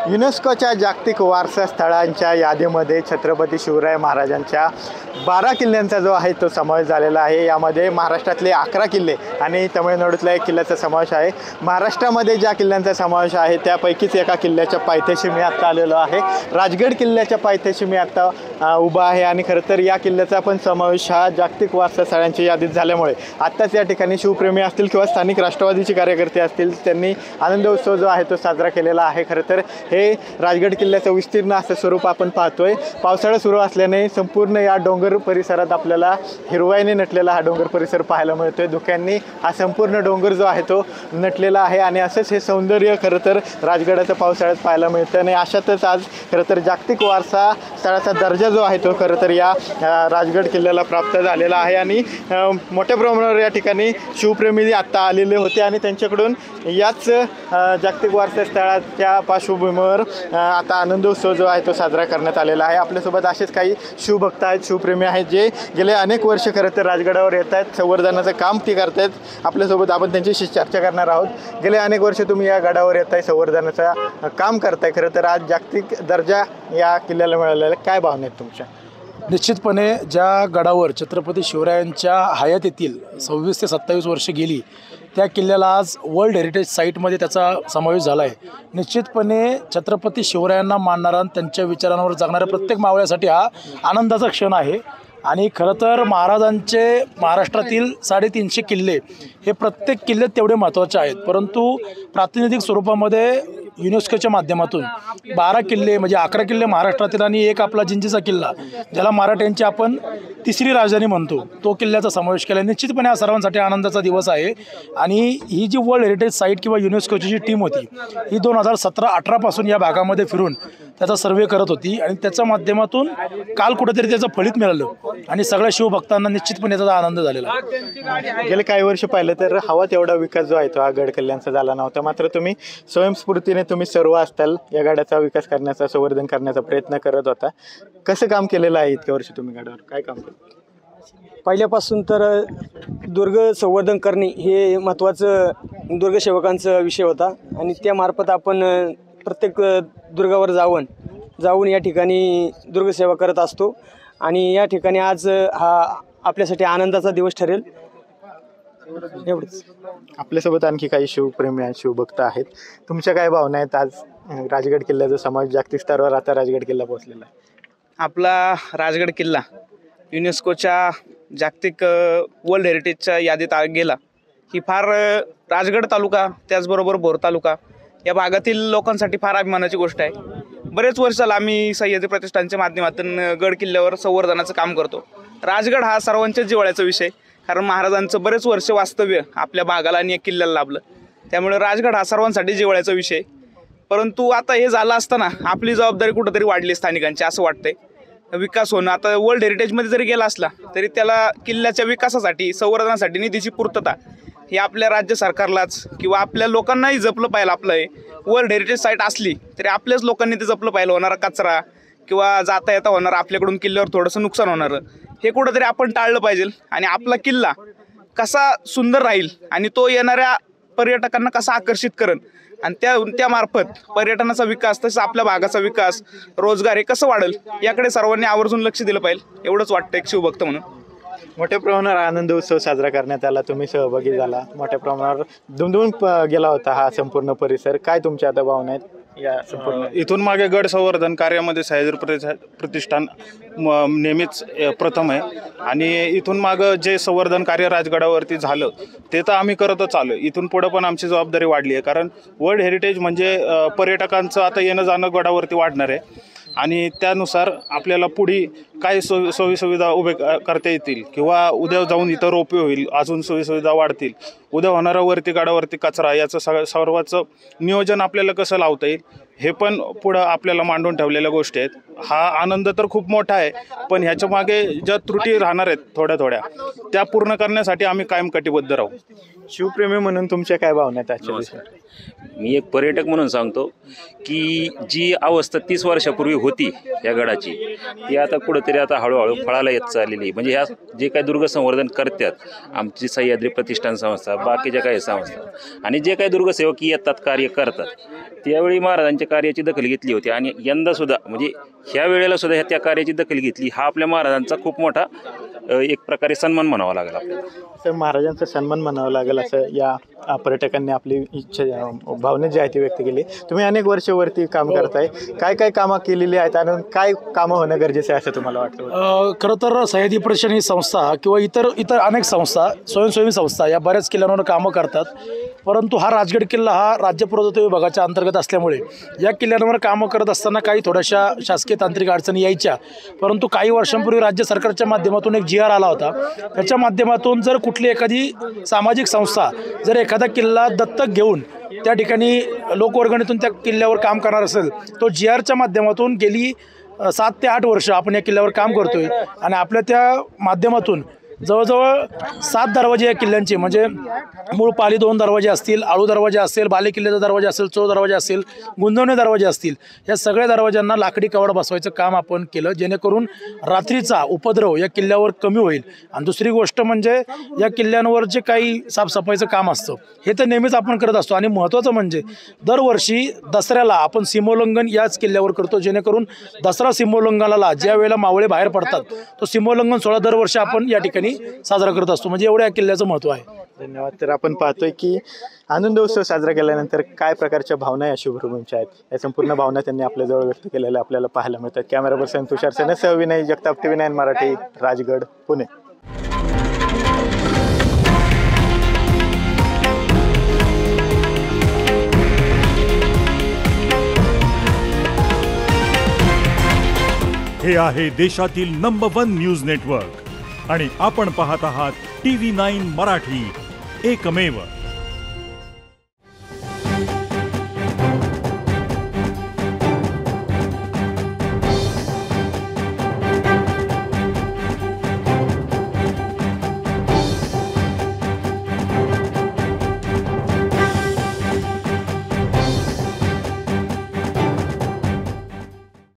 युनेस्कोच्या जागतिक वारसा स्थळांच्या यादीमध्ये छत्रपती शिवराय महाराजांच्या 12 किल्ल्यांचा जो आहे तो समावेश झालेला आहे। यामध्ये महाराष्ट्रातले 11 किल्ले आणि तमिळनाडूतल्या 1 किल्ल्याचा समावेश आहे। महाराष्ट्रामध्ये ज्या किल्ल्यांचा समावेश आहे त्यापैकीच एका किल्ल्याच्या पायथ्याशी मी आत्ता आलेलो आहे। राजगड किल्ल्याच्या पायथ्याशी मी आत्ता उभा आहे आणि खरं तर या किल्ल्याचा पण समावेश हा जागतिक वारसा स्थळांच्या यादीत झाल्यामुळे आत्ताच या ठिकाणी शिवप्रेमी असतील किंवा स्थानिक राष्ट्रवादीचे कार्यकर्ते असतील त्यांनी आनंद उत्सव जो आहे तो साजरा केलेला आहे। खरं तर हे राजगड किल्ल्याचं विस्तीर्ण असं स्वरूप आपण पाहतोय। पावसाळा सुरू असल्याने संपूर्ण या डोंगर परिसरात आपल्याला हिरवाईने नटलेला हा डोंगर परिसर पाहायला मिळतोय। धुक्यांनी हा संपूर्ण डोंगर जो आहे तो नटलेला आहे आणि असंच हे सौंदर्य खरं तर राजगडाचं पावसाळ्यात पाहायला मिळतं आणि अशातच आज खरं तर जागतिक वारसा स्थळाचा दर्जा जो आहे तो खरं तर या राजगड किल्ल्याला प्राप्त झालेला आहे आणि मोठ्या प्रमाणावर या ठिकाणी शिवप्रेमी आत्ता आलेले होते आणि त्यांच्याकडून याच जागतिक वारसा स्थळाच्या पार्श्वभूमीवर आता आनंदोत्सव जो आहे तो साजरा करण्यात आलेला आहे। आपल्यासोबत असेच काही शिवभक्त आहेत, शिवप्रेमी आहेत जे गेले अनेक वर्ष खरं तर राजगडावर येत आहेत, संवर्धनाचं काम ते करत आहेत। आपल्यासोबत आपण त्यांच्याशी चर्चा करणार आहोत। गेले अनेक वर्ष तुम्ही या गडावर येत आहे, संवर्धनाचं काम करताय, खरं तर आज जागतिक दर्जा या किल्ल्याला मिळालेला काय भावना आहेत तुमच्या? निश्चितपणे ज्या गडावर छत्रपती शिवरायांच्या हयातीतील 26 ते 27 वर्ष गेली त्या किल्ल्याला आज वर्ल्ड हेरिटेज साईटमध्ये त्याचा समावेश झाला आहे। निश्चितपणे छत्रपती शिवरायांना मानणारा त्यांच्या विचारांवर जगणाऱ्या प्रत्येक मावळ्यासाठी हा आनंदाचा क्षण आहे आणि खरं तर महाराजांचे महाराष्ट्रातील 350 किल्ले हे प्रत्येक किल्ले तेवढे महत्त्वाचे आहेत, परंतु प्रातिनिधिक स्वरूपामध्ये युनेस्कोच्या माध्यमातून 12 किल्ले म्हणजे 11 किल्ले महाराष्ट्रातील आणि एक आपला जिंजीचा किल्ला ज्याला मराठ्यांची आपण तिसरी राजधानी म्हणतो तो किल्ल्याचा समावेश केला। निश्चितपणे हा सर्वांसाठी आनंदाचा दिवस आहे आणि ही जी वर्ल्ड हेरिटेज साईट किंवा युनेस्कोची जी टीम होती ही 2017-18 पासून या भागामध्ये फिरून त्याचा सर्वे करत होती आणि त्याच्या माध्यमातून काल कुठेतरी त्याचं फलित मिळालं आणि सगळ्या शिवभक्तांना निश्चितपणे त्याचा आनंद झालेला। गेले काही वर्ष पाहिलं तर हवा तेवढा विकास जो आहे तो हा गड किल्ल्यांचा झाला नव्हता, मात्र तुम्ही स्वयंस्फूर्तीने तुम्ही सर्व असताल या गडाचा विकास करण्याचा, संवर्धन करण्याचा प्रयत्न करत होता। कसं काम केलेलं आहे इतक्या वर्ष तुम्ही गडावर, काय काम केलं? पहिल्यापासून तर दुर्ग संवर्धन करणे हे महत्त्वाचं दुर्गसेवकांचा विषय होता आणि त्यामार्फत आपण प्रत्येक दुर्गावर जाऊन या ठिकाणी दुर्गसेवा करत असतो आणि या ठिकाणी आज हा आपल्यासाठी आनंदाचा दिवस ठरेल एवढंच। आपल्यासोबत आणखी काही शिवप्रेमी आहेत, शिवभक्त आहेत, तुमच्या काय भावना आहेत? आज राजगड किल्ल्याचा समावेश जागतिक स्तरावर आता राजगड किल्ला पोहोचलेला आहे। आपला राजगड किल्ला युनेस्कोच्या जागतिक वर्ल्ड हेरिटेजच्या यादीत गेला ही फार राजगड तालुका त्याचबरोबर भोर तालुका या भागातील लोकांसाठी फार अभिमानाची गोष्ट आहे। बरेच वर्ष झालं आम्ही सह्याद्री प्रतिष्ठानच्या माध्यमातून गड किल्ल्यावर संवर्धनाचं काम करतो। राजगड हा सर्वांच्याच जिव्हाळ्याचा विषय, कारण महाराजांचं बरेच वर्ष वास्तव्य आपल्या भागाला आणि या किल्ल्याला लाभलं, त्यामुळे राजगड हा सर्वांसाठी जिव्हाळ्याचा विषय। परंतु आता हे झालं असताना आपली जबाबदारी कुठंतरी वाढली स्थानिकांची असं वाटतंय। विकास होणं आता वर्ल्ड हेरिटेजमध्ये जरी गेला असला तरी त्याला किल्ल्याच्या विकासासाठी, संवर्धनासाठी निधीची पूर्तता हे आपल्या राज्य सरकारलाच किंवा आपल्या लोकांनाही जपलं पाहिजे। आपलं हे वर्ल्ड हेरिटेज साईट असली तरी आपल्याच लोकांनी ते जपलं पाहिजे। होणारा कचरा किंवा जाता येता होणारा आपल्याकडून किल्ल्यावर थोडंसं नुकसान होणारं हे कुठंतरी आपण टाळलं पाहिजे आणि आपला किल्ला कसा सुंदर राहील आणि तो येणाऱ्या पर्यटकांना कसा आकर्षित करेल आणि त्यामार्फत पर्यटनाचा विकास तसंच आपल्या भागाचा विकास, रोजगार हे कसं वाढेल याकडे सर्वांनी आवर्जून लक्ष दिलं पाहिजे एवढंच वाटतं एक शिवभक्त म्हणून। मोठ्या प्रमाणावर आनंद उत्सव साजरा करण्यात आला, तुम्ही सहभागी झाला, मोठ्या प्रमाणावर दुमदुमून गेला होता हा संपूर्ण परिसर, काय तुमच्या आता भावना आहेत या संपूर्ण? इथून मागे गड संवर्धन कार्यामध्ये सह्याद्री प्रतिष्ठान नेहमीच प्रथम आहे आणि इथून मागं जे संवर्धन कार्य राजगडावरती झालं ते तर आम्ही करतच आलो। इथून पुढं पण आमची जबाबदारी वाढली आहे, कारण वर्ल्ड हेरिटेज म्हणजे पर्यटकांचं आता येणं जाणं गडावरती वाढणार आहे आणि त्यानुसार आपल्याला पुढे काय सोयीसुविधा उभे करता येतील किंवा उद्या जाऊन इथं रोपवे होईल, अजून सोयीसुविधा वाढतील, उद्या होणारा वरती गडावरती कचरा याचं सर्वांचं नियोजन आपल्याला कसं लावता येईल हे पण पुढं आपल्याला मांडून ठेवलेल्या गोष्टी आहेत। हा आनंद तर खूप मोठा आहे, पण ह्याच्या मागे ज्या त्रुटी राहणार आहेत थोड्या त्या पूर्ण करण्यासाठी आम्ही कायम कटिबद्ध राहू। शिवप्रेमी म्हणून तुमच्या काय भावना आहेत आजच्या दिवशी? मी एक पर्यटक म्हणून सांगतो की जी अवस्था 30 वर्षापूर्वी होती या गडाची ती आता कुठंतरी आता हळूहळू फळाला येत चाललेली आहे. म्हणजे ह्या जे काही दुर्ग संवर्धन करतात आमची सह्याद्री प्रतिष्ठान संस्था, बाकीच्या काही संस्था आणि जे काही दुर्गसेवक येतात कार्य करतात, त्यावेळी महाराजांच्या कार्याची दखल घेतली होती आणि यंदासुद्धा म्हणजे ह्या वेळेला सुद्धा त्या कार्याची दखल घेतली. हा आपल्या महाराजांचा खूप मोठा एक प्रकारे सन्मान म्हणावा लागेल आपल्याला. तर महाराजांचा सन्मान म्हणावा लागेल असं या पर्यटकांनी आपली इच्छा भावना जी आहे ती व्यक्त केली. तुम्ही अनेक वर्षावरती काम करताय, काय काय कामं केलेली आहेत आणि काय कामं होणं गरजेचं आहे असं तुम्हाला वाटतं? खरं तर सह्याद्री प्रतिष्ठान ही संस्था किंवा इतर अनेक संस्था, स्वयंसेवी संस्था या बऱ्याच किल्ल्यांवर कामं करतात. परंतु हा राजगड किल्ला हा राज्य पुरातत्व विभागाच्या अंतर्गत असल्यामुळे या किल्ल्यांवर कामं करत असताना काही थोड्याशा शासकीय तांत्रिक अडचणी यायच्या. परंतु काही वर्षांपूर्वी राज्य सरकारच्या माध्यमातून एक GR आला होता. त्याच्या माध्यमातून जर कुठली एखादी सामाजिक संस्था जर एखादा किल्ला दत्तक घेऊन त्या ठिकाणी लोकवर्गणीतून त्या किल्ल्यावर काम करणार असेल, तो GRच्या माध्यमातून गेली 7 ते 8 वर्ष आपण या किल्ल्यावर काम करतोय आणि आपल्या त्या माध्यमातून जवळजवळ 7 दरवाजे या किल्ल्यांचे, म्हणजे मूळ पाली 2 दरवाजे असतील, आळू दरवाजा असेल, बाले किल्ल्याचा दरवाजा असेल, चोळ दरवाजा असेल, गुंजवणे दरवाजे असतील, या सगळ्या दरवाजांना लाकडी कवड बसवायचं काम आपण केलं, जेणेकरून रात्रीचा उपद्रव या किल्ल्यावर कमी होईल. आणि दुसरी गोष्ट म्हणजे या किल्ल्यांवर जे काही साफसफाईचं काम असतं हे तर नेहमीच आपण करत असतो. आणि महत्त्वाचं म्हणजे दरवर्षी दसऱ्याला आपण सीमोल्लंघन याच किल्ल्यावर करतो, जेणेकरून दसरा सीमोल्लंघनाला ज्या वेळेला मावळे बाहेर पडतात तो सीमोल्लंघन सोहळा दरवर्षी आपण या ठिकाणी साजरा करत असतो. म्हणजे एवढ्या किल्ल्याचं महत्त्व आहे. धन्यवाद. तर आपण पाहतोय की आनंदोत्सव साजरा केल्यानंतर काय प्रकारच्या भावना या शुभ्रभूमीच्या आहेत, या संपूर्ण भावना त्यांनी आपल्याजवळ व्यक्त केलेल्या आपल्याला पाहायला मिळतात. कॅमेरा पर्सन तुषार सेनेसह विनय जगताप, TV9 मराठी, राजगड, पुणे. हे आहे देशातील नंबर 1 न्यूज नेटवर्क आणि आपण पाहत आहात TV9 मराठी, एकमेव.